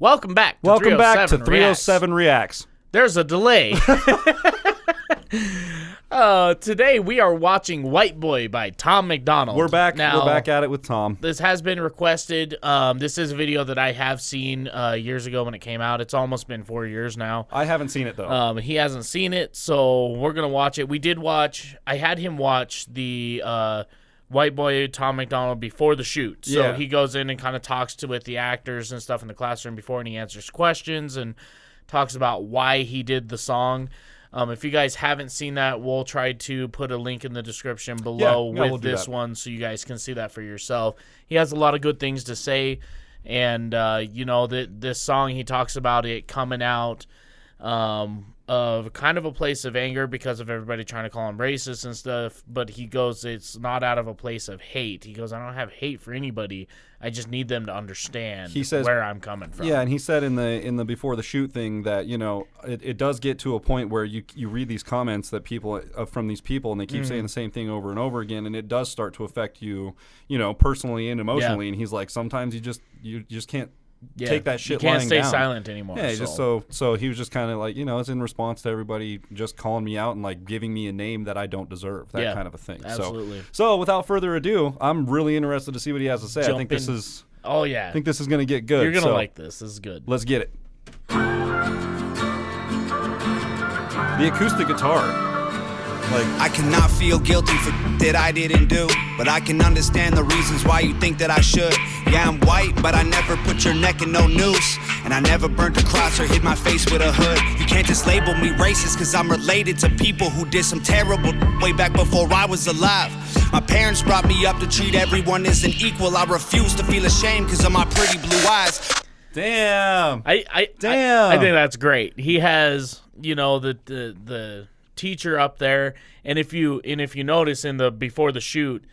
Welcome back to Welcome back to 307 Reacts. There's a delay. Today we are watching Whiteboy by Tom Macdonald. We're back. Now, We're back at it with Tom. this has been requested. This is a video that I have seen years ago when it came out. It's almost been 4 years now. I haven't seen it though. He hasn't seen it, so we're gonna watch it. We did watch. I had him watch the Whiteboy Tom Macdonald before the shoot. So Yeah. he goes in and kind of talks with the actors and stuff in the classroom before, and he answers questions and talks about why he did the song. If you guys haven't seen that, we'll try to put a link in the description below we'll with do this that. one so you guys can see that for yourself. He has a lot of good things to say, and you know, this song, he talks about it coming out of kind of a place of anger because of everybody trying to call him racist and stuff, but he goes, it's not out of a place of hate. He goes, I don't have hate for anybody. I just need them to understand where I'm coming from. Yeah, and he said in the before the shoot thing that, you know, it does get to a point where you read these comments that people from these people, and they keep saying the same thing over and over again, and it does start to affect you, you know, personally and emotionally. And he's like, sometimes you just can't take that shit lying down. You can't stay silent anymore. Yeah, just so he was just kind of like, you know, it's in response to everybody just calling me out and like giving me a name that I don't deserve, that kind of a thing. Absolutely. So without further ado, I'm really interested to see what he has to say. I think this is going to get good. You're going to like this. This is good. Let's get it. The acoustic guitar. Like, I cannot feel guilty for that I didn't do, but I can understand the reasons why you think that I should. Yeah, I'm white, but I never put your neck in no noose, and I never burnt a cross or hid my face with a hood. You can't just label me racist, cause I'm related to people who did some terrible way back before I was alive. My parents brought me up to treat everyone as an equal. I refuse to feel ashamed cause of my pretty blue eyes. Damn. I think that's great. He has, you know, the teacher up there, and if you notice in the before the shoot,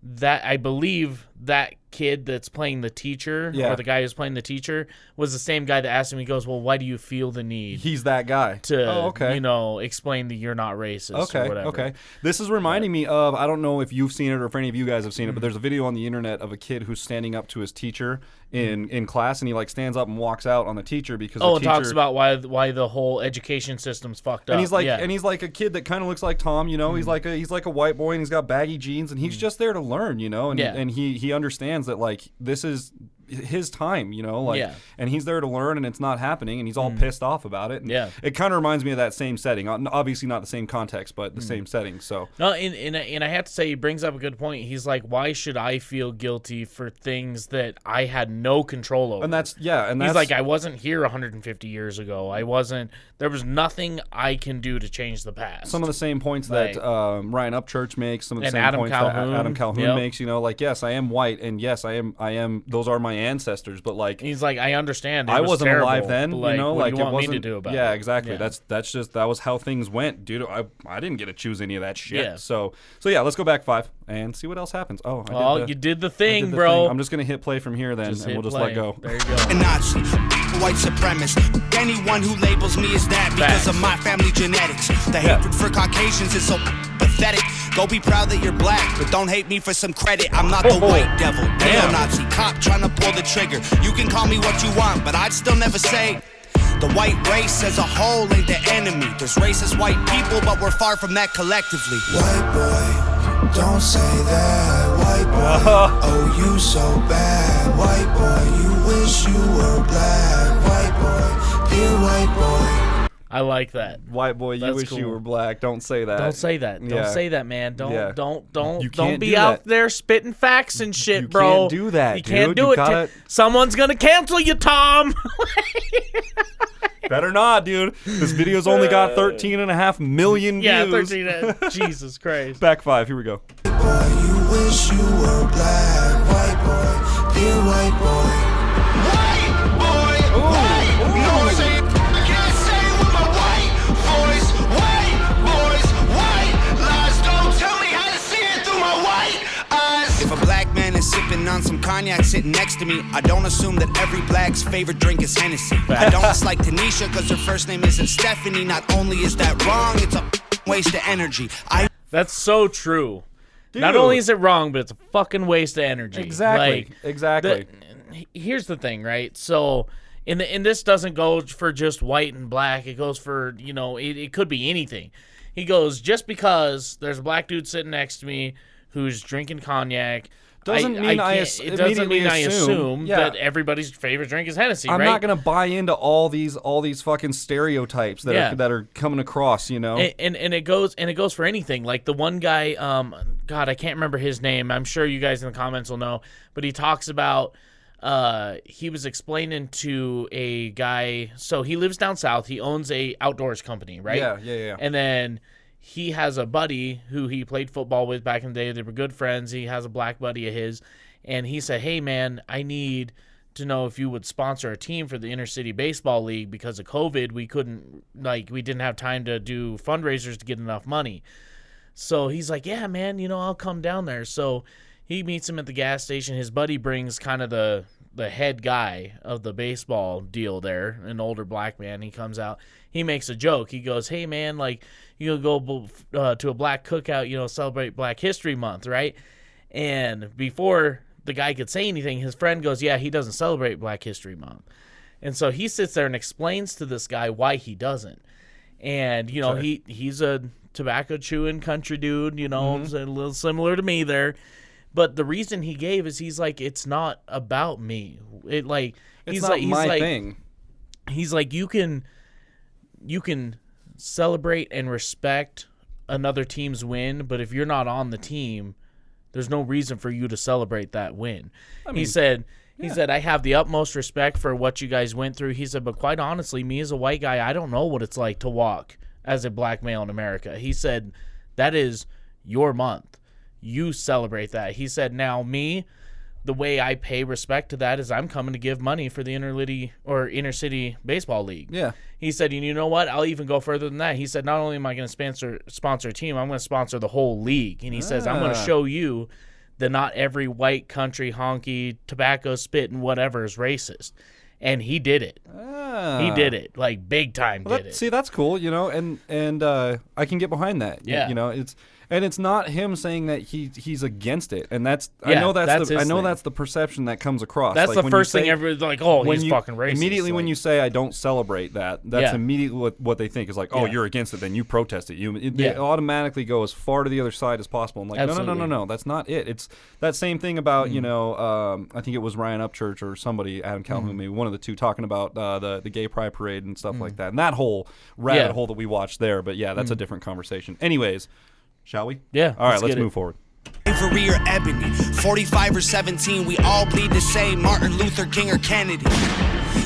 that I believe that kid that's playing the teacher, or the guy who's playing the teacher, was the same guy that asked him. He goes, well, why do you feel the need he's that guy to you know, explain that you're not racist or whatever. This is reminding me of, I don't know if you've seen it or if any of you guys have seen it, but there's a video on the internet of a kid who's standing up to his teacher in class, and he like stands up and walks out on the teacher because the teacher talks about why the whole education system's fucked up. And he's like and he's like a kid that kind of looks like Tom, you know. He's like a white boy, and he's got baggy jeans, and he's just there to learn, you know, and he understands that like this is his time, you know, like, and he's there to learn, and it's not happening, and he's all pissed off about it. And it kind of reminds me of that same setting. Obviously not the same context, but the same setting. So no, and I have to say, he brings up a good point. He's like, why should I feel guilty for things that I had no control over? And that's he's like, I wasn't here 150 years ago. There was nothing I can do to change the past. Some of the same points that Ryan Upchurch makes, some of the same Adam points Calhoun. that Adam Calhoun makes, you know, like, yes, I am white, and yes, I am those are my ancestors, but like, he's like, I understand. I wasn't terrible, alive then, like, you know, what like do you it want wasn't. me to do about yeah, it? exactly. Yeah. That was how things went, dude. I didn't get to choose any of that shit. Yeah. So yeah, let's go back 5 and see what else happens. You did the thing, bro. I'm just gonna hit play from here then, and we'll just let go. There you go. A Nazi, white supremacist, anyone who labels me as that because of my family genetics. The hatred for Caucasians is so pathetic. Go be proud that you're black, but don't hate me for some credit. I'm not the white devil, neo-Nazi cop trying to pull the trigger. You can call me what you want, but I'd still never say the white race as a whole ain't the enemy. There's racist white people, but we're far from that collectively. White boy, don't say that. White boy, oh you so bad. White boy, you wish you were black. White boy, dear white boy. I like that. White boy, you wish you were black. Don't say that. Don't say that. Don't say that, man. Don't be do out that. there spitting facts and shit, You bro. can't do that, You can't dude. do You it. gotta- Someone's gonna cancel you, Tom. Better not, dude. This video's only got 13.5 million views. Yeah, 13. Jesus Christ. Back 5. Here we go. Boy, you wish you were black. White boy, dear white boy. If a black man is sipping on some cognac sitting next to me, I don't assume that every black's favorite drink is Hennessy. I don't dislike Tanisha because her first name isn't Stephanie. Not only is that wrong, it's a waste of energy. That's so true. Dude. Not only is it wrong, but it's a fucking waste of energy. Exactly. Like, exactly. Here's the thing, right? So And this doesn't go for just white and black. It goes for, it could be anything. He goes, just because there's a black dude sitting next to me who's drinking cognac, doesn't mean I assume that everybody's favorite drink is Hennessy. I'm not going to buy into all these fucking stereotypes that are coming across, And it goes for anything. Like the one guy, God, I can't remember his name. I'm sure you guys in the comments will know, but he talks about. He was explaining to a guy. So he lives down south. He owns a outdoors company, right? Yeah. And then he has a buddy who he played football with back in the day. They were good friends. He has a black buddy of his. And he said, hey, man, I need to know if you would sponsor a team for the Intercity Baseball League because of COVID. We didn't have time to do fundraisers to get enough money. So he's like, yeah, man, I'll come down there. So he meets him at the gas station. His buddy brings kind of the head guy of the baseball deal there, an older black man. He comes out. He makes a joke. He goes, hey, man, you'll go to a black cookout, celebrate Black History Month, right? And before the guy could say anything, his friend goes, yeah, he doesn't celebrate Black History Month. And so he sits there and explains to this guy why he doesn't. And, he's a tobacco-chewing country dude, a little similar to me there. But the reason he gave is he's like, it's not about me. It's not my thing. He's like, you can celebrate and respect another team's win, but if you're not on the team, there's no reason for you to celebrate that win. He said, I have the utmost respect for what you guys went through. He said, but quite honestly, me as a white guy, I don't know what it's like to walk as a black male in America. He said, that is your month. You celebrate that. He said, now me, the way I pay respect to that is I'm coming to give money for the Intercity Baseball League. Yeah. He said, and you know what? I'll even go further than that. He said, not only am I going to sponsor a team, I'm going to sponsor the whole league. And he says, I'm going to show you that not every white country honky, tobacco spitting whatever is racist. And he did it. He did it, like big time. See, that's cool, and I can get behind that. Yeah. It's not him saying that he's against it, and that's I know that's the perception that comes across. That's the first thing everybody's like, oh, he's fucking racist. Immediately when you say I don't celebrate that, that's immediately what they think is like, oh, you're against it, then you protest it. They automatically go as far to the other side as possible. I'm like, no, that's not it. It's that same thing about I think it was Ryan Upchurch or somebody, Adam Calhoun, maybe one of the two, talking about the gay pride parade and stuff like that, and that whole rabbit hole that we watched there. But that's a different conversation. Anyways. Shall we? Yeah. All right, let's move forward. Ivory or ebony, 45 or 17, we all bleed the same. Martin Luther King or Kennedy.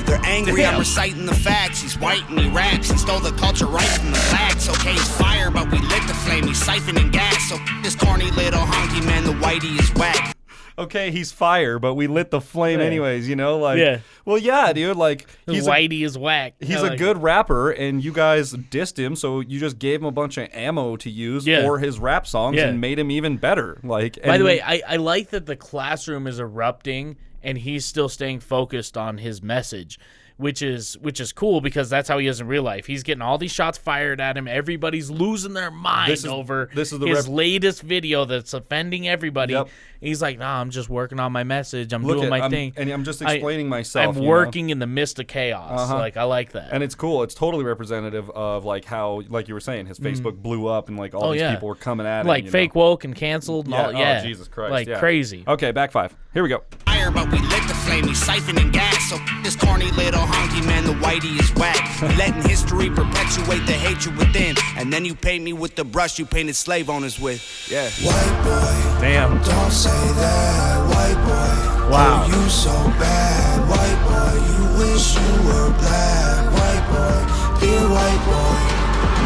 They're angry, I'm reciting the facts. He's white and he raps. He stole the culture right from the blacks. Okay, he's fire, but we lit the flame. He's siphoning gas. So this corny little honky man, the whitey is whack. Okay, he's fire, but we lit the flame anyways, Well, yeah, dude, Whitey is whack. He's a good rapper, and you guys dissed him, so you just gave him a bunch of ammo to use for his rap songs and made him even better. By the way, I like that the classroom is erupting, and he's still staying focused on his message. Which is cool because that's how he is in real life. He's getting all these shots fired at him. Everybody's losing their mind over his latest video that's offending everybody. Yep. He's like, nah, I'm just working on my message. I'm doing my thing. And I'm just explaining myself. I'm working in the midst of chaos. I like that. And it's cool. It's totally representative of how, like you were saying, his Facebook blew up and all these people were coming at him. Fake woke and canceled and all. Yeah. Oh, Jesus Christ. Crazy. Okay, back 5. Here we go. Fire, but we lit the flame. He's siphoning gas. So this corny little honky man, the whitey is whack. Letting history perpetuate the hatred within. And then you paint me with the brush you painted slave owners with. Yeah. White boy. Damn. Don't say that. White boy. Wow. Oh, you so bad. White boy. You wish you were black. White boy. Dear white boy.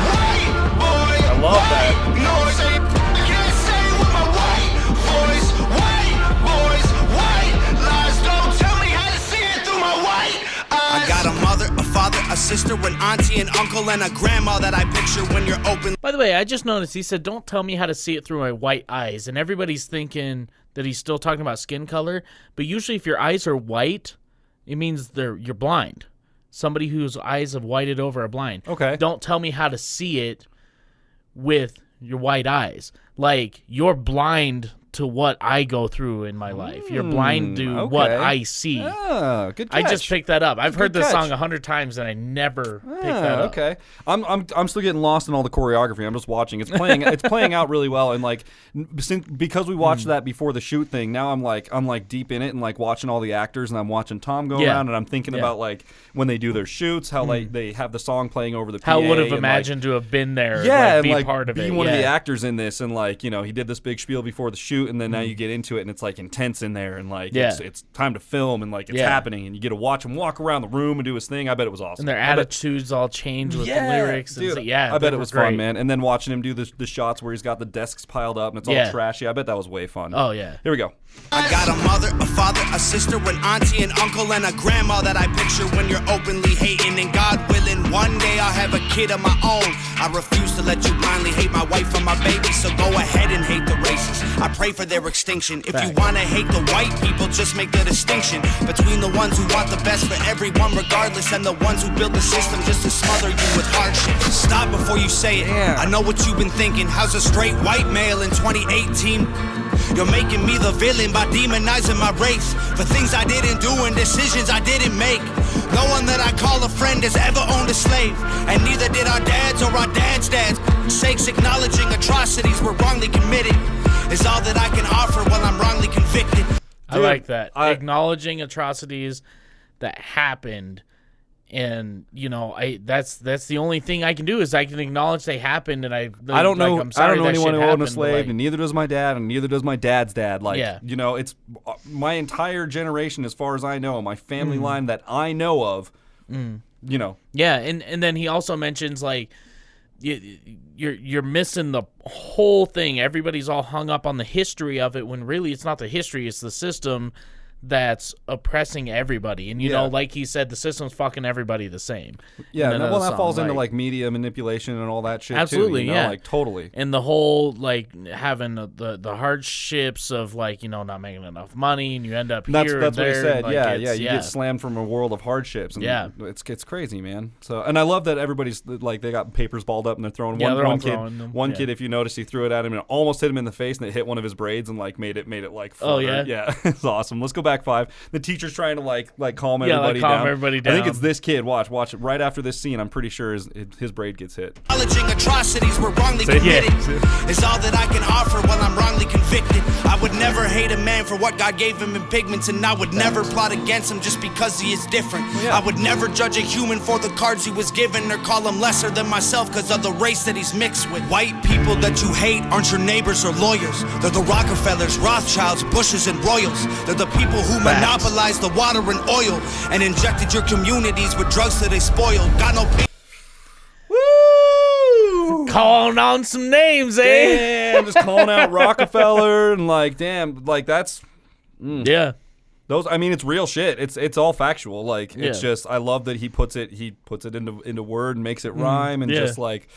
White boy. I love that. Noise. I can't say with my white voice. White boys. White lies. Don't tell me how to see it through my white eyes. I got a mother, a father, a sister, an auntie, an uncle, and a grandma that I picture when you're open. By the way, I just noticed he said, don't tell me how to see it through my white eyes. And everybody's thinking that he's still talking about skin color. But usually if your eyes are white, it means you're blind. Somebody whose eyes have whited over are blind. Okay. Don't tell me how to see it with your white eyes. Like, you're blind to what I go through in my life. You're blind to what I see. Oh, good catch. I just picked that up. I've heard this catch. song 100 times and I never picked that up. Okay. I'm still getting lost in all the choreography. I'm just watching. It's playing out really well, and like because we watched that before the shoot thing, now I'm like deep in it and like watching all the actors, and I'm watching Tom go around, and I'm thinking about like when they do their shoots, how like they have the song playing over the PA. How would have imagined to have been there, and be part of it. Be one of the actors in this, and like, you know, he did this big spiel before the shoot, and then now you get into it, and it's like intense in there, and like it's time to film, and like it's happening, and you get to watch him walk around the room and do his thing. I bet it was awesome. And their attitudes all change with the lyrics. Dude, and I bet it was fun, man. And then watching him do the shots where he's got the desks piled up and it's all trashy. I bet that was way fun. Oh yeah. Here we go. I got a mother, a father, a sister, an auntie, an uncle, and a grandma that I picture when you're openly hating. And God willing, one day I'll have a kid of my own. I refuse to let you blindly hate my wife and my baby, so go ahead and hate the races. I pray for their extinction. If you want to hate the white people, just make the distinction between the ones who want the best for everyone regardless, and the ones who build the system just to smother you with hardship. Stop before you say it. I know what you've been thinking. How's a straight white male in 2018? You're making me the villain by demonizing my race for things I didn't do and decisions I didn't make. No one that I call a friend has ever owned a slave, and neither did our dads or our dads' dads. Sakes, acknowledging atrocities were wrongly committed is all that I can offer while I'm wrongly convicted. I like that. Acknowledging atrocities that happened. And you know, that's the only thing I can do is I can acknowledge they happened, and I don't know. I'm sorry, I don't know anyone who owned a slave, and neither does my dad, and neither does my dad's dad. Like, you know, it's my entire generation, as far as I know, my family line that I know of. You know. Yeah, and then he also mentions like you're missing the whole thing. Everybody's all hung up on the history of it when really it's not the history; it's the system that's oppressing everybody. And you know, like he said, the system's fucking everybody the same. Yeah, well, that falls into like media manipulation and all that shit. Absolutely, too, you know? Like totally. And the whole like having the hardships of like, you know, not making enough money, and you end up that's here. That's and what there, he said. like, You get slammed from a world of hardships. And it's crazy, man. So, and I love that everybody's like they got papers balled up and they're throwing one kid. If you notice, he threw it at him and it almost hit him in the face, and it hit one of his braids and like made it like flutter. Yeah, it's awesome. Let's go back 5. The teacher's trying to like calm everybody down. Everybody down. I think it's this kid. Watch it. Right after this scene, I'm pretty sure his braid gets hit. Acknowledging atrocities were wrongly committed is all that I can offer while I'm wrongly convicted. I would never hate a man for what God gave him in pigments, and I would never plot against him just because he is different. I would never judge a human for the cards he was given, or call him lesser than myself because of the race that he's mixed with. White people that you hate aren't your neighbors or lawyers. They're the Rockefellers, Rothschilds, Bushes, and Royals. They're the people who monopolized the water and oil and injected your communities with drugs till they spoiled. Got no pay. Woo! Calling on some names, eh? Damn, just calling out Rockefeller and like, damn, like that's yeah. Those, I mean, it's real shit. It's all factual. Like, it's just, I love that he puts it into word and makes it rhyme, and just like,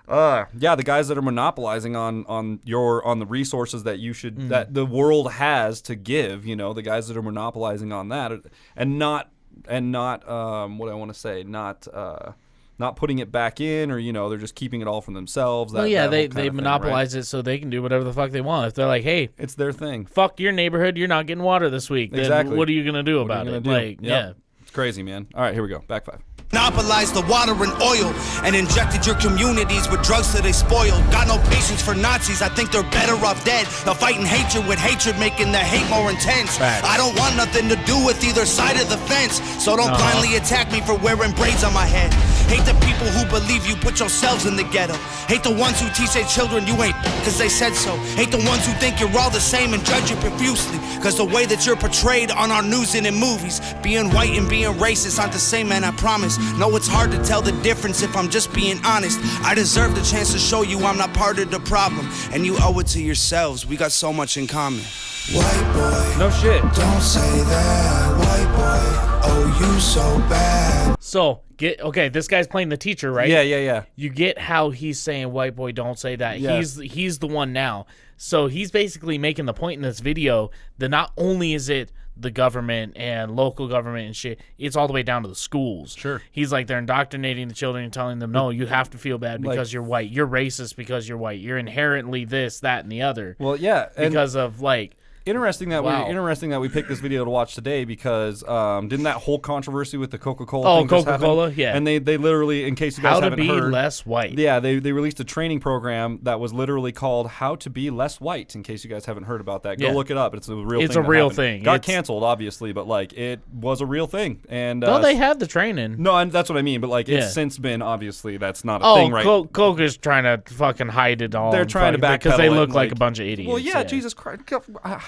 the guys that are monopolizing on the resources that you should that the world has to give, you know, the guys that are monopolizing on that, and not what I want to say, not putting it back in, or, you know, they're just keeping it all for themselves. They monopolize it so they can do whatever the fuck they want. If they're like, hey, it's their thing. Fuck your neighborhood, you're not getting water this week. Then what are you gonna do about it? Like, it's crazy, man. All right, here we go. Back 5. Monopolized the water and oil and injected your communities with drugs till they spoiled. Got no patience for Nazis, I think they're better off dead. They're fighting hatred with hatred, making the hate more intense. I don't want nothing to do with either side of the fence, so don't blindly attack me for wearing braids on my head. Hate the people who believe you put yourselves in the ghetto. Hate the ones who teach their children you ain't cause they said so. Hate the ones who think you're all the same and judge you profusely cause the way that you're portrayed on our news and in movies. Being white and being racist aren't the same, man, I promise. No, it's hard to tell the difference if I'm just being honest. I deserve the chance to show you I'm not part of the problem, and you owe it to yourselves. We got so much in common. White boy, no shit. Don't say that. White boy, oh you so bad. So this guy's playing the teacher, right? Yeah. You get how he's saying, white boy, don't say that. Yeah. He's the one now. So he's basically making the point in this video that not only is it the government and local government and shit. It's all the way down to the schools. Sure. He's like, they're indoctrinating the children and telling them, no, you have to feel bad because you're white. You're racist because you're white. You're inherently this, that, and the other. Well, yeah. Because of like... Interesting that we picked this video to watch today because didn't that whole controversy with the Coca-Cola thing just happen? Coca-Cola, yeah. And they literally, in case you guys haven't heard... How to be less white. Yeah, they released a training program that was literally called How to Be Less White, in case you guys haven't heard about that. Go look it up. It's a real thing. It's a real thing. Got canceled, obviously, but like it was a real thing. And they had the training. No, and that's what I mean, but like it's since been, obviously, that's not a thing, right? Coke is trying to fucking hide it all. They're trying to backpedal because they look like a bunch of idiots. Well, yeah, Jesus Christ.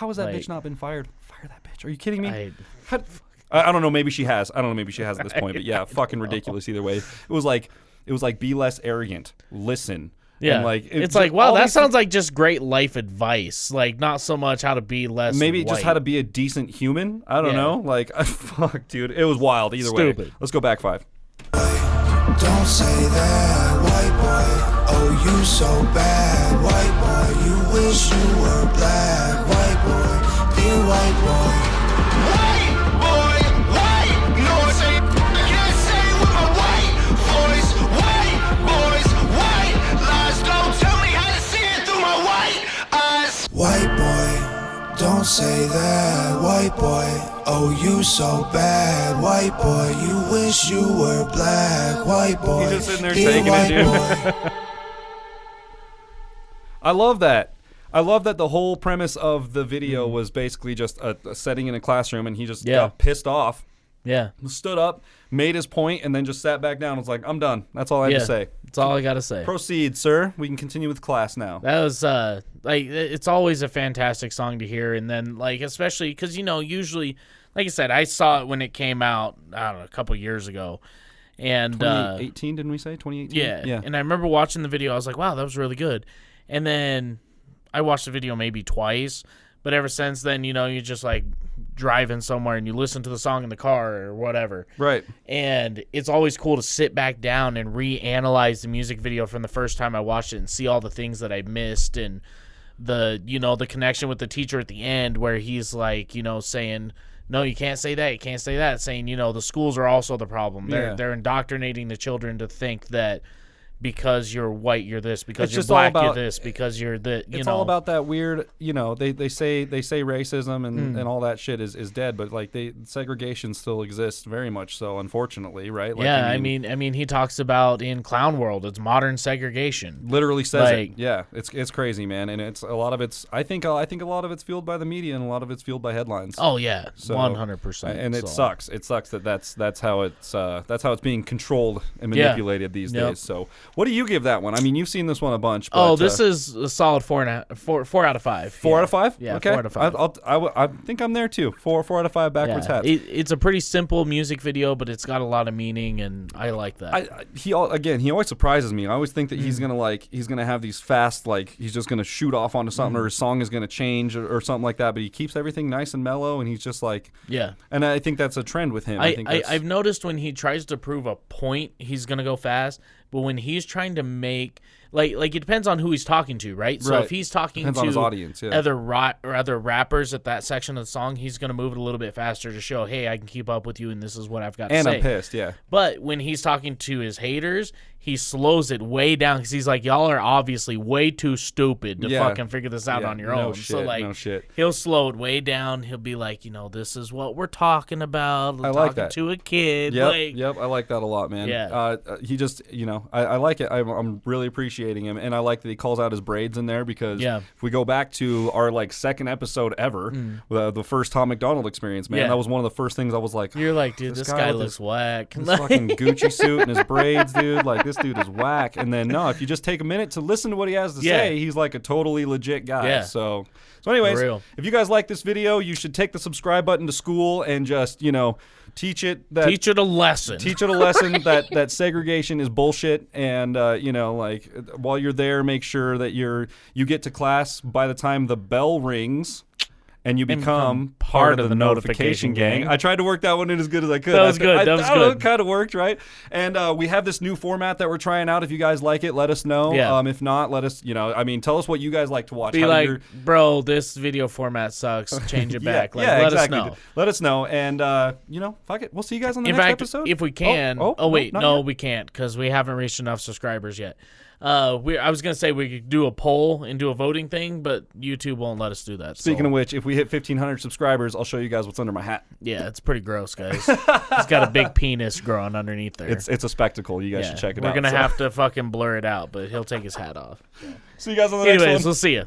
How has that bitch not been fired? Fire that bitch. Are you kidding me? I don't know. Maybe she has. I don't know. Maybe she has at this point. But yeah, fucking ridiculous either way. It was like be less arrogant. Listen. Yeah. And like it's like, wow, that sounds like just great life advice. Like not so much how to be less maybe white. Just how to be a decent human. I don't know. Like fuck, dude. It was wild either way. Let's go back 5. Don't say that, white boy. Oh, you so bad, white boy. You wish you were black, white boy. Dear white boy. White boy, white. No, I say I can't say it with my white voice. White boys, white lies. Don't tell me how to see it through my white eyes. White boy, don't say that, white boy. Oh, you so bad, white boy. You wish you were black, white boy. He's just sitting there taking it, dude. I love that. I love that the whole premise of the video was basically just a setting in a classroom, and he just got pissed off. Yeah. Stood up, made his point, and then just sat back down and was like, I'm done. That's all I have to say. That's all I got to say. Proceed, sir. We can continue with class now. That was, like, it's always a fantastic song to hear. And then, like, especially because, you know, usually, like I said, I saw it when it came out, I don't know, a couple years ago. And 2018, didn't we say? 2018? Yeah. And I remember watching the video. I was like, wow, that was really good. And then I watched the video maybe twice, but ever since then, you know, you're just like driving somewhere and you listen to the song in the car or whatever. Right. And it's always cool to sit back down and reanalyze the music video from the first time I watched it and see all the things that I missed and the, you know, the connection with the teacher at the end where he's like, you know, saying, no, you can't say that, you can't say that, saying, you know, the schools are also the problem. They're indoctrinating the children to think that because you're white, you're this. Because you're black, you're this. Because you're the. It's all about that weird. You know, they say racism and all that shit is dead, but like segregation still exists very much so. Unfortunately, right? Like, yeah, I mean, he talks about in Clown World, it's modern segregation. Literally says it. Yeah, it's crazy, man, and it's a lot of it's. I think a lot of it's fueled by the media, and a lot of it's fueled by headlines. Oh yeah, 100%. And it sucks. It sucks that that's how it's being controlled and manipulated these days. So. What do you give that one? I mean, you've seen this one a bunch. But, this is a solid 4 out of 5. 4 out of 5? Yeah, okay. 4 out of 5. I think I'm there too. 4 out of 5 backwards hats. It's a pretty simple music video, but it's got a lot of meaning, and I like that. He always surprises me. I always think that he's gonna have these fast, like he's just gonna shoot off onto something, or his song is gonna change or something like that. But he keeps everything nice and mellow, and he's just like And I think that's a trend with him. I've noticed when he tries to prove a point, he's gonna go fast. But when he's trying to make like it depends on who he's talking to, right? So if he's talking to his audience, other rappers at that section of the song, he's gonna move it a little bit faster to show, hey, I can keep up with you, and this is what I've got to say. And I'm pissed, yeah. But when he's talking to his haters, he slows it way down because he's like, y'all are obviously way too stupid to fucking figure this out on your own. Shit, so like, no shit. He'll slow it way down. He'll be like, you know, this is what we're talking about. I like that. To a kid. Yep. I like that a lot, man. Yeah. He just, you know, I like it. I'm really appreciating him, and I like that he calls out his braids in there because if we go back to our like second episode ever, the first Tom Macdonald experience, man, that was one of the first things I was like, you're like, dude, this guy looks whack. This fucking Gucci suit and his braids, dude. Like, this dude is whack. And then if you just take a minute to listen to what he has to say, he's like a totally legit guy. Yeah. So anyways, if you guys like this video, you should take the subscribe button to school and just, you know, teach it a lesson. Teach it a lesson that segregation is bullshit, and you know, like while you're there, make sure that you get to class by the time the bell rings. and you become part of the notification gang. I tried to work that one in as good as I could. That was good. That was good. It kind of worked, right? And we have this new format that we're trying out. If you guys like it, let us know. Yeah. If not, let us, tell us what you guys like to watch. Be like, bro, this video format sucks. Change it back. Let us know. Let us know. And, fuck it. We'll see you guys on the next episode. If we can. We can't because we haven't reached enough subscribers yet. I was going to say we could do a poll and do a voting thing, but YouTube won't let us do that. Speaking of which, if we hit 1,500 subscribers, I'll show you guys what's under my hat. Yeah, it's pretty gross, guys. It's got a big penis growing underneath there. It's a spectacle. You guys should check it out. We're going to have to fucking blur it out, but he'll take his hat off. See you guys on the next one. We'll see you.